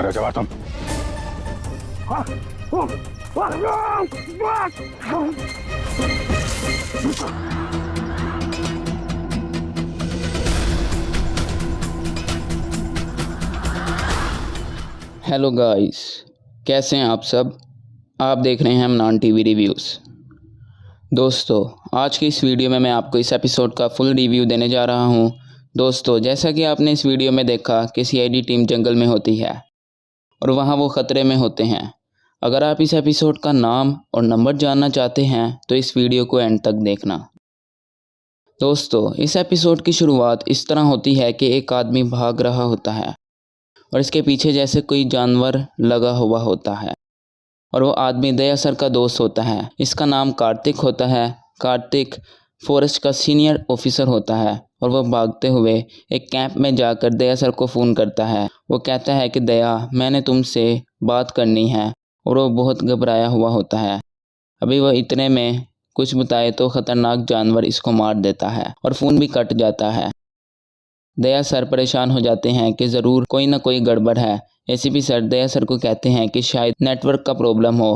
रहे हो जवाब तुम? हेलो गाइस, कैसे हैं आप सब। आप देख रहे हैं अमनान टीवी रिव्यूज़। दोस्तों, आज की इस वीडियो में मैं आपको इस एपिसोड का फुल रिव्यू देने जा रहा हूं। दोस्तों, जैसा कि आपने इस वीडियो में देखा कि सीआईडी टीम जंगल में होती है और वहां वो ख़तरे में होते हैं। अगर आप इस एपिसोड का नाम और नंबर जानना चाहते हैं तो इस वीडियो को एंड तक देखना। दोस्तों, इस एपिसोड की शुरुआत इस तरह होती है कि एक आदमी भाग रहा होता है और इसके पीछे जैसे कोई जानवर लगा हुआ होता है और वो आदमी दया सर का दोस्त होता है। इसका नाम कार्तिक होता है। कार्तिक फॉरेस्ट का सीनियर ऑफिसर होता है और वह भागते हुए एक कैंप में जाकर दया सर को फ़ोन करता है। वो कहता है कि दया, मैंने तुमसे बात करनी है, और वो बहुत घबराया हुआ होता है। अभी वह इतने में कुछ बताए तो ख़तरनाक जानवर इसको मार देता है और फ़ोन भी कट जाता है। दया सर परेशान हो जाते हैं कि ज़रूर कोई ना कोई गड़बड़ है। एसीपी सर दया सर को कहते हैं कि शायद नेटवर्क का प्रॉब्लम हो।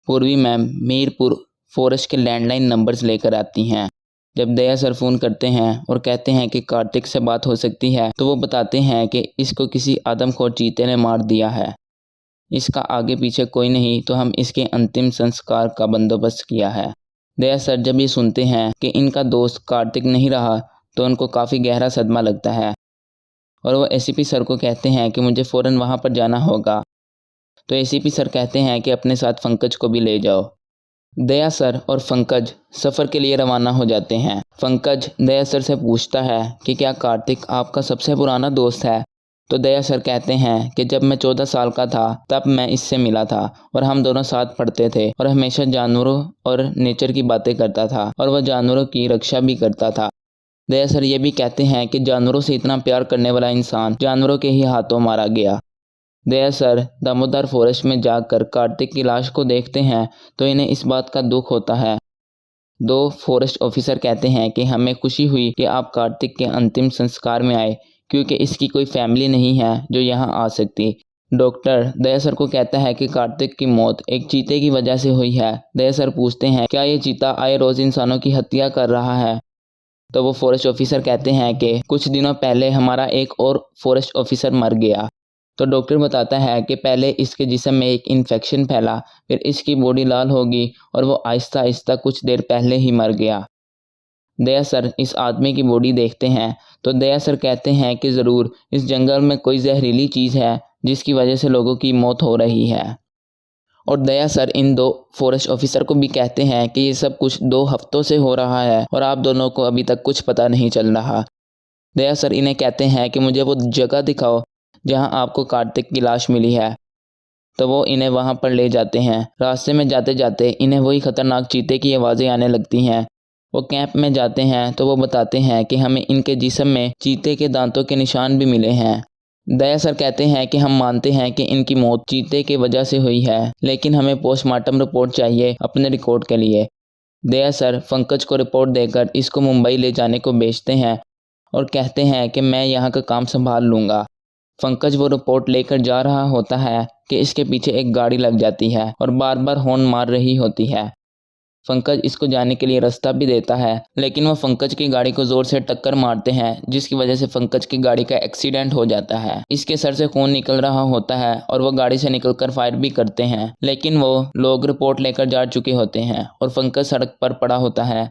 पूर्वी मैम मीरपुर फॉरेस्ट के लैंडलाइन नंबर्स लेकर आती हैं। जब दया सर फ़ोन करते हैं और कहते हैं कि कार्तिक से बात हो सकती है तो वो बताते हैं कि इसको किसी आदमखोर चीते ने मार दिया है। इसका आगे पीछे कोई नहीं, तो हम इसके अंतिम संस्कार का बंदोबस्त किया है। दया सर जब ये सुनते हैं कि इनका दोस्त कार्तिक नहीं रहा तो उनको काफ़ी गहरा सदमा लगता है और वो एसीपी सर को कहते हैं कि मुझे फ़ौरन वहाँ पर जाना होगा। तो एसीपी सर कहते हैं कि अपने साथ पंकज को भी ले जाओ। दया सर और पंकज सफ़र के लिए रवाना हो जाते हैं। पंकज दया सर से पूछता है कि क्या कार्तिक आपका सबसे पुराना दोस्त है। तो दया सर कहते हैं कि जब मैं 14 साल का था तब मैं इससे मिला था और हम दोनों साथ पढ़ते थे और हमेशा जानवरों और नेचर की बातें करता था और वह जानवरों की रक्षा भी करता था। दया सर ये भी कहते हैं कि जानवरों से इतना प्यार करने वाला इंसान जानवरों के ही हाथों मारा गया। दया सर दामोदर फॉरेस्ट में जाकर कार्तिक की लाश को देखते हैं तो इन्हें इस बात का दुख होता है। दो फॉरेस्ट ऑफिसर कहते हैं कि हमें खुशी हुई कि आप कार्तिक के अंतिम संस्कार में आए, क्योंकि इसकी कोई फैमिली नहीं है जो यहाँ आ सकती। डॉक्टर दया सर को कहता है कि कार्तिक की मौत एक चीते की वजह से हुई है। दया सर पूछते हैं क्या ये चीता आए रोज़ इंसानों की हत्या कर रहा है। तो वो फॉरेस्ट ऑफिसर कहते हैं कि कुछ दिनों पहले हमारा एक और फॉरेस्ट ऑफिसर मर गया। तो डॉक्टर बताता है कि पहले इसके जिस्म में एक इन्फेक्शन फैला, फिर इसकी बॉडी लाल होगी और वो आहिस्ता आहिस्ता कुछ देर पहले ही मर गया। दया सर इस आदमी की बॉडी देखते हैं तो दया सर कहते हैं कि ज़रूर इस जंगल में कोई जहरीली चीज़ है जिसकी वजह से लोगों की मौत हो रही है। और दया सर इन दो फॉरेस्ट ऑफिसर को भी कहते हैं कि ये सब कुछ 2 हफ्तों से हो रहा है और आप दोनों को अभी तक कुछ पता नहीं चल रहा। दया सर इन्हें कहते हैं कि मुझे वो जगह दिखाओ जहां आपको कार्तिक की लाश मिली है। तो वो इन्हें वहां पर ले जाते हैं। रास्ते में जाते जाते इन्हें वही खतरनाक चीते की आवाज़ें आने लगती हैं। वो कैंप में जाते हैं तो वो बताते हैं कि हमें इनके जिस्म में चीते के दांतों के निशान भी मिले हैं। दया सर कहते हैं कि हम मानते हैं कि इनकी मौत चीते की वजह से हुई है, लेकिन हमें पोस्टमार्टम रिपोर्ट चाहिए अपने रिकॉर्ड के लिए। दया सर पंकज को रिपोर्ट देकर इसको मुंबई ले जाने को भेजते हैं और कहते हैं कि मैं यहाँ का काम संभाल लूँगा। पंकज वो रिपोर्ट लेकर जा रहा होता है कि इसके पीछे एक गाड़ी लग जाती है और बार बार हॉर्न मार रही होती है। पंकज इसको जाने के लिए रास्ता भी देता है, लेकिन वह पंकज की गाड़ी को ज़ोर से टक्कर मारते हैं जिसकी वजह से पंकज की गाड़ी का एक्सीडेंट हो जाता है। इसके सर से खून निकल रहा होता है और वह गाड़ी से निकलकर फायर भी करते हैं, लेकिन वो लोग रिपोर्ट लेकर जा चुके होते हैं और पंकज सड़क पर पड़ा होता है।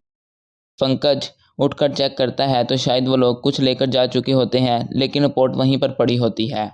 पंकज उठकर चेक करता है तो शायद वो लोग कुछ लेकर जा चुके होते हैं, लेकिन रिपोर्ट वहीं पर पड़ी होती है।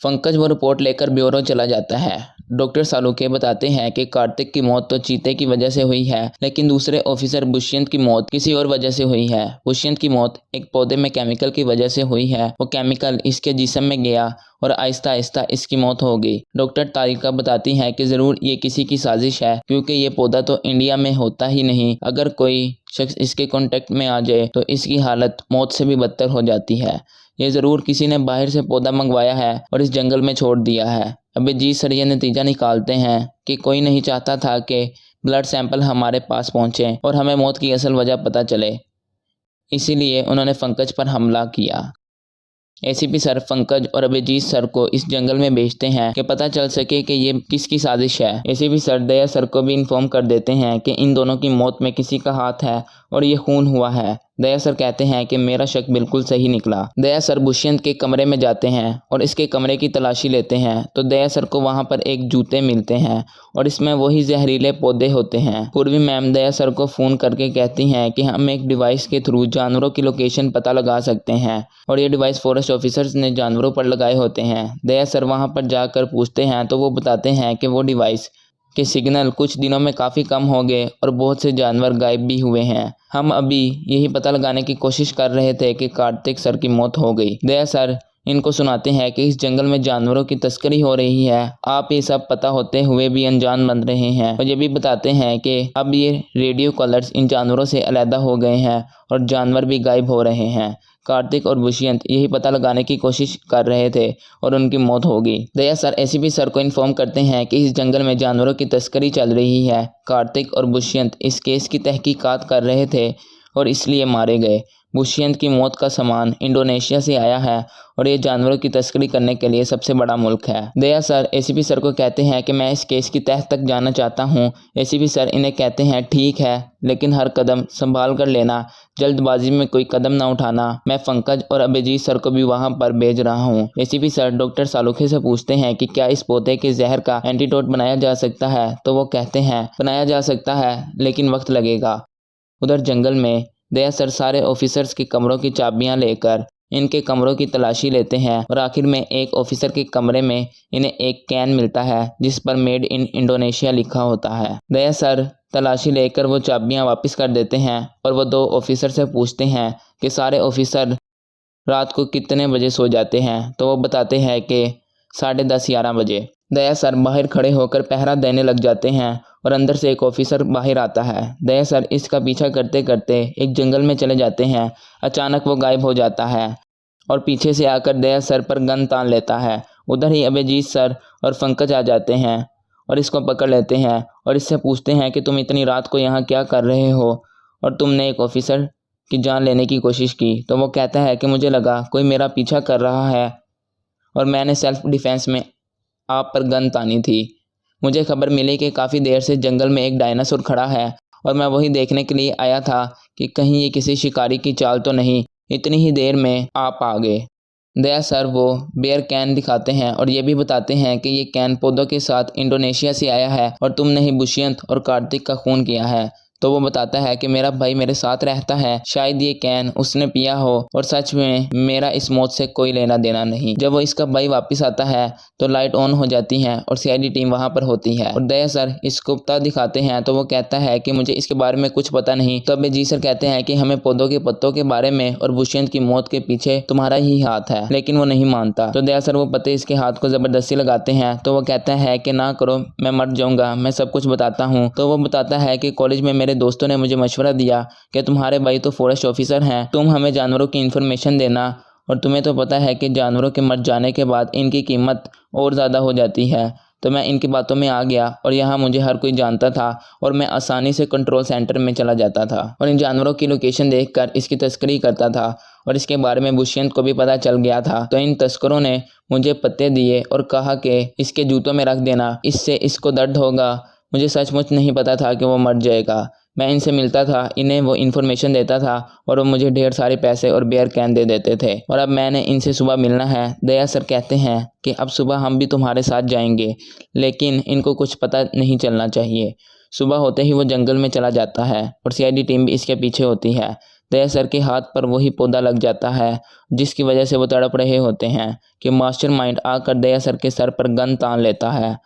पंकज वो रिपोर्ट लेकर ब्यूरो चला जाता है। डॉक्टर सालुके बताते हैं कि कार्तिक की मौत तो चीते की वजह से हुई है, लेकिन दूसरे ऑफिसर बुष्यंत की मौत किसी और वजह से हुई है। बुष्यंत की मौत एक पौधे में केमिकल की वजह से हुई है। वो केमिकल इसके जिस्म में गया और आहिस्ता आहिस्ता इसकी मौत हो गई। डॉक्टर तारिका बताती हैं कि ज़रूर ये किसी की साजिश है, क्योंकि ये पौधा तो इंडिया में होता ही नहीं। अगर कोई शख्स इसके कांटेक्ट में आ जाए तो इसकी हालत मौत से भी बदतर हो जाती है। ये ज़रूर किसी ने बाहर से पौधा मंगवाया है और इस जंगल में छोड़ दिया है। अभिजीत सर ये नतीजा निकालते हैं कि कोई नहीं चाहता था कि ब्लड सैंपल हमारे पास पहुँचे और हमें मौत की असल वजह पता चले, इसीलिए उन्होंने पंकज पर हमला किया। एसीपी सर पंकज और अभिजीत सर को इस जंगल में भेजते हैं कि पता चल सके कि ये किसकी साजिश है। एसीपी सर दया सर को भी इन्फॉर्म कर देते हैं कि इन दोनों की मौत में किसी का हाथ है और ये खून हुआ है। दया सर कहते हैं कि मेरा शक बिल्कुल सही निकला। दया सर दुष्यंत के कमरे में जाते हैं और इसके कमरे की तलाशी लेते हैं तो दया सर को वहां पर एक जूते मिलते हैं और इसमें वही जहरीले पौधे होते हैं। पूर्वी मैम दया सर को फ़ोन करके कहती हैं कि हम एक डिवाइस के थ्रू जानवरों की लोकेशन पता लगा सकते हैं और ये डिवाइस फॉरेस्ट ऑफिसर्स ने जानवरों पर लगाए होते हैं। दया सर वहाँ पर जाकर पूछते हैं तो वो बताते हैं कि वो डिवाइस के सिग्नल कुछ दिनों में काफ़ी कम हो गए और बहुत से जानवर गायब भी हुए हैं। हम अभी यही पता लगाने की कोशिश कर रहे थे कि कार्तिक सर की मौत हो गई। दया सर इनको सुनाते हैं कि इस जंगल में जानवरों की तस्करी हो रही है। आप ये सब पता होते हुए भी अनजान बन रहे हैं और ये भी बताते हैं कि अब ये रेडियो कॉलर्स इन जानवरों से अलहदा हो गए हैं और जानवर भी गायब हो रहे हैं। कार्तिक और दुष्यंत यही पता लगाने की कोशिश कर रहे थे और उनकी मौत हो गई। दया सर एसीपी सर को इन्फॉर्म करते हैं कि इस जंगल में जानवरों की तस्करी चल रही है। कार्तिक और दुष्यंत इस केस की तहकीकात कर रहे थे और इसलिए मारे गए। दुष्यंत की मौत का सामान इंडोनेशिया से आया है और ये जानवरों की तस्करी करने के लिए सबसे बड़ा मुल्क है। दया सर एसीपी सर को कहते हैं कि मैं इस केस की तह तक जाना चाहता हूँ। एसीपी सर इन्हें कहते हैं ठीक है, लेकिन हर कदम संभाल कर लेना, जल्दबाजी में कोई कदम ना उठाना। मैं पंकज और अभिजीत सर को भी वहाँ पर भेज रहा हूँ। एसीपी सर डॉक्टर सालुखे से पूछते हैं कि क्या इस पौधे के जहर का एंटीडोट बनाया जा सकता है तो वो कहते हैं बनाया जा सकता है लेकिन वक्त लगेगा। उधर जंगल में दया सर सारे ऑफिसर्स के कमरों की चाबियां लेकर इनके कमरों की तलाशी लेते हैं और आखिर में एक ऑफिसर के कमरे में इन्हें एक कैन मिलता है जिस पर मेड इन इंडोनेशिया लिखा होता है। दया सर तलाशी लेकर वो चाबियां वापस कर देते हैं और वो दो ऑफिसर से पूछते हैं कि सारे ऑफिसर रात को कितने बजे सो जाते हैं तो वो बताते हैं कि 10:30-11 बजे। दया सर बाहर खड़े होकर पहरा देने लग जाते हैं और अंदर से एक ऑफिसर बाहर आता है। दया सर इसका पीछा करते करते एक जंगल में चले जाते हैं। अचानक वो गायब हो जाता है और पीछे से आकर दया सर पर गन तान लेता है। उधर ही अभिजीत सर और पंकज आ जाते हैं और इसको पकड़ लेते हैं और इससे पूछते हैं कि तुम इतनी रात को यहाँ क्या कर रहे हो और तुमने एक ऑफिसर की जान लेने की कोशिश की। तो वो कहता है कि मुझे लगा कोई मेरा पीछा कर रहा है और मैंने सेल्फ डिफेंस में आप पर गन तानी थी। मुझे खबर मिली कि काफ़ी देर से जंगल में एक डायनासोर खड़ा है और मैं वही देखने के लिए आया था कि कहीं ये किसी शिकारी की चाल तो नहीं। इतनी ही देर में आप आ गए। दया सर वो बेयर कैन दिखाते हैं और ये भी बताते हैं कि ये कैन पौधों के साथ इंडोनेशिया से आया है और तुमने ही दुष्यंत और कार्तिक का खून किया है। तो वो बताता है कि मेरा भाई मेरे साथ रहता है, शायद ये कैन उसने पिया हो और सच में मेरा इस मौत से कोई लेना देना नहीं। जब वो इसका भाई वापस आता है तो लाइट ऑन हो जाती है और सीआईडी टीम वहाँ पर होती है और दया सर इसको पता दिखाते हैं तो वो कहता है कि मुझे इसके बारे में कुछ पता नहीं। तो अभिजीत सर कहते हैं कि हमें पौधों के पत्तों के बारे में और दुष्यंत की मौत के पीछे तुम्हारा ही हाथ है, लेकिन वो नहीं मानता। तो दया सर वो पत्ते इसके हाथ को जबरदस्ती लगाते हैं तो वो कहता है कि ना करो, मैं मर जाऊंगा, मैं सब कुछ बताता हूँ। तो वो बताता है कि कॉलेज में मेरे दोस्तों ने मुझे मशवरा दिया कि तुम्हारे भाई तो फॉरेस्ट ऑफिसर हैं, तुम हमें जानवरों की इन्फॉर्मेशन देना और तुम्हें तो पता है कि जानवरों के मर जाने के बाद इनकी कीमत और ज़्यादा हो जाती है। तो मैं इनकी बातों में आ गया और यहाँ मुझे हर कोई जानता था और मैं आसानी से कंट्रोल सेंटर में चला जाता था और इन जानवरों की लोकेशन देखकर इसकी तस्करी करता था और इसके बारे में दुष्यंत को भी पता चल गया था। तो इन तस्करों ने मुझे पत्ते दिए और कहा कि इसके जूतों में रख देना, इससे इसको दर्द होगा। मुझे सचमुच नहीं पता था कि वो मर जाएगा। मैं इनसे मिलता था, इन्हें वो इन्फॉर्मेशन देता था और वो मुझे ढेर सारे पैसे और बेयर कैन दे देते थे और अब मैंने इनसे सुबह मिलना है। दया सर कहते हैं कि अब सुबह हम भी तुम्हारे साथ जाएंगे, लेकिन इनको कुछ पता नहीं चलना चाहिए। सुबह होते ही वो जंगल में चला जाता है और सीआईडी टीम भी इसके पीछे होती है। दया सर के हाथ पर वही पौधा लग जाता है जिसकी वजह से वो तड़प रहे होते हैं कि मास्टरमाइंड आकर दया सर के सर पर गन तान लेता है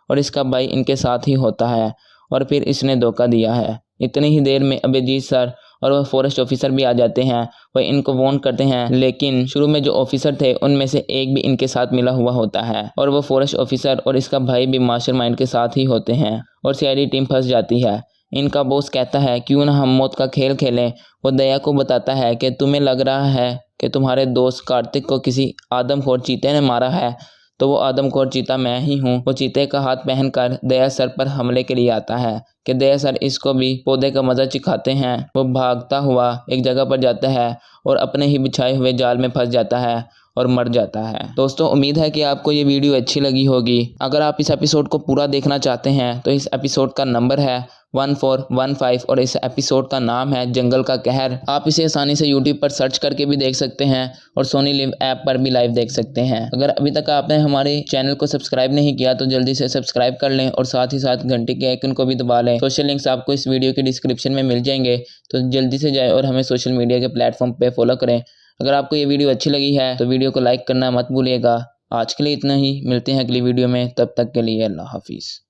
और इसका भाई इनके साथ ही होता है और फिर इसने धोखा दिया है। इतनी ही देर में अभिजीत सर और वह फॉरेस्ट ऑफिसर भी आ जाते हैं। वह इनको वार्न करते हैं, लेकिन शुरू में जो ऑफिसर थे उनमें से एक भी इनके साथ मिला हुआ होता है और वो फॉरेस्ट ऑफिसर और इसका भाई भी मास्टरमाइंड के साथ ही होते हैं और सीआईडी टीम फंस जाती है। इनका बॉस कहता है क्यों ना हम मौत का खेल खेलें। वो दया को बताता है कि तुम्हें लग रहा है कि तुम्हारे दोस्त कार्तिक को किसी आदमखोर चीते ने मारा है, तो वो आदमखोर चीता मैं ही हूँ। वो चीते का हाथ पहनकर दया सर पर हमले के लिए आता है कि दया सर इसको भी पौधे का मजा चिखाते हैं। वो भागता हुआ एक जगह पर जाता है और अपने ही बिछाए हुए जाल में फंस जाता है और मर जाता है। दोस्तों उम्मीद है कि आपको ये वीडियो अच्छी लगी होगी। अगर आप इस एपिसोड को पूरा देखना चाहते हैं तो इस एपिसोड का नंबर है 1415 और इस एपिसोड का नाम है जंगल का कहर। आप इसे आसानी से यूट्यूब पर सर्च करके भी देख सकते हैं और सोनी लिव ऐप पर भी लाइव देख सकते हैं। अगर अभी तक आपने हमारे चैनल को सब्सक्राइब नहीं किया तो जल्दी से सब्सक्राइब कर लें और साथ ही साथ घंटे के आइकन को भी दबा लें। सोशल लिंक्स आपको इस वीडियो के डिस्क्रिप्शन में मिल जाएंगे, तो जल्दी से जाए और हमें सोशल मीडिया के प्लेटफॉर्म पे फॉलो करें। अगर आपको ये वीडियो अच्छी लगी है तो वीडियो को लाइक करना मत भूलिएगा। आज के लिए इतना ही, मिलते हैं अगली वीडियो में, तब तक के लिए अल्लाह हाफिज़।